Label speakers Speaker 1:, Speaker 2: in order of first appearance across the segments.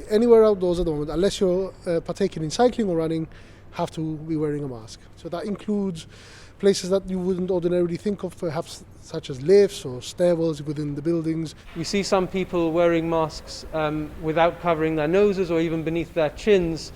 Speaker 1: Anywhere outdoors at the moment, unless you're partaking in cycling or running, have to be wearing a mask. So that includes places that you wouldn't ordinarily think of, perhaps such as lifts or stairwells within the buildings.
Speaker 2: We see some people wearing masks without covering their noses or even beneath their chins.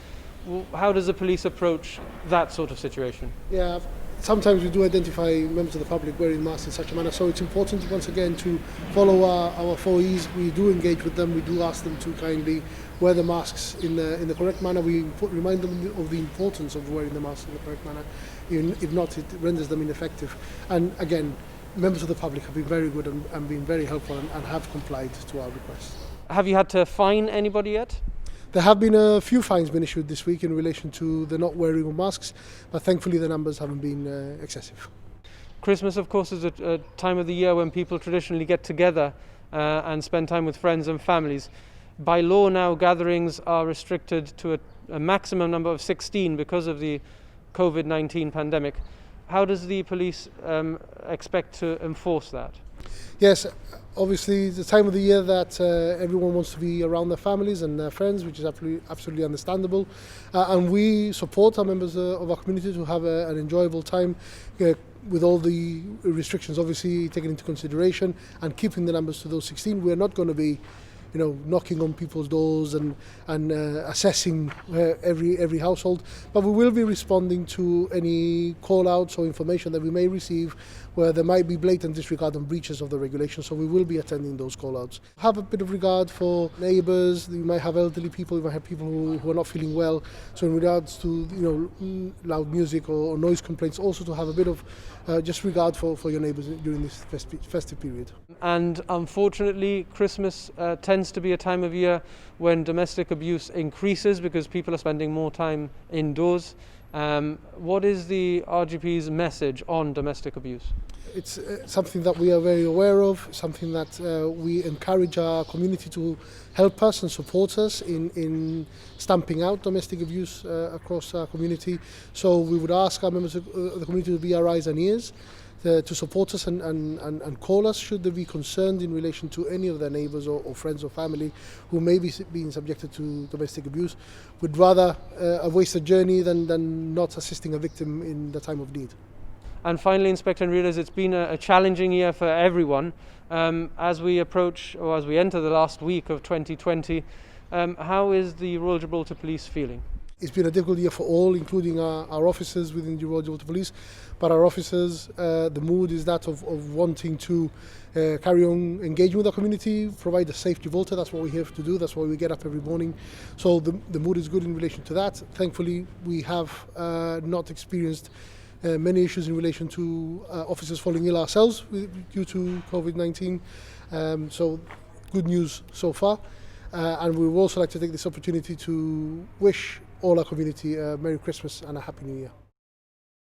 Speaker 2: How does the police approach that sort of situation?
Speaker 1: Yeah, sometimes we do identify members of the public wearing masks in such a manner, so it's important once again to follow our 4Es. We do engage with them, we do ask them to kindly wear the masks in the correct manner. We remind them of the importance of wearing the mask in the correct manner. If not, it renders them ineffective. And again, members of the public have been very good and been very helpful and have complied to our requests.
Speaker 2: Have you had to fine anybody yet?
Speaker 1: There have been a few fines been issued this week in relation to the not wearing of masks, but thankfully the numbers haven't been excessive.
Speaker 2: Christmas, of course, is a time of the year when people traditionally get together and spend time with friends and families. By law now, gatherings are restricted to a maximum number of 16 because of the COVID-19 pandemic. How does the police expect to enforce that?
Speaker 1: Yes, obviously it's the time of the year that everyone wants to be around their families and their friends, which is absolutely understandable. And we support our members of our community to have an enjoyable time with all the restrictions obviously taken into consideration and keeping the numbers to those 16. We're not going to be knocking on people's doors and assessing every household, but we will be responding to any call-outs or information that we may receive where there might be blatant disregard and breaches of the regulations, so we will be attending those call-outs. Have a bit of regard for neighbours. You might have elderly people, you might have people who are not feeling well, so in regards to loud music or noise complaints, also to have a bit of just regard for your neighbours during this festive period.
Speaker 2: And unfortunately, Christmas tends to be a time of year when domestic abuse increases because people are spending more time indoors. What is the RGP's message on domestic abuse?
Speaker 1: It's something that we are very aware of, something that we encourage our community to help us and support us in stamping out domestic abuse across our community. So we would ask our members of the community to be our eyes and ears, to support us and call us should they be concerned in relation to any of their neighbours or friends or family who may be being subjected to domestic abuse. We'd rather a wasted journey than not assisting a victim in the time of need.
Speaker 2: And finally, Inspector Enriles, it's been a challenging year for everyone. As we approach or as we enter the last week of 2020, how is the Royal Gibraltar Police feeling?
Speaker 1: It's been a difficult year for all, including our officers within the Royal Gibraltar Police. But our officers, the mood is that of wanting to carry on engaging with our community, provide a safe Gibraltar. That's what we have to do. That's why we get up every morning. So the mood is good in relation to that. Thankfully, we have not experienced many issues in relation to officers falling ill ourselves due to COVID-19. So good news so far. And we would also like to take this opportunity to wish all our community a Merry Christmas and a Happy New Year.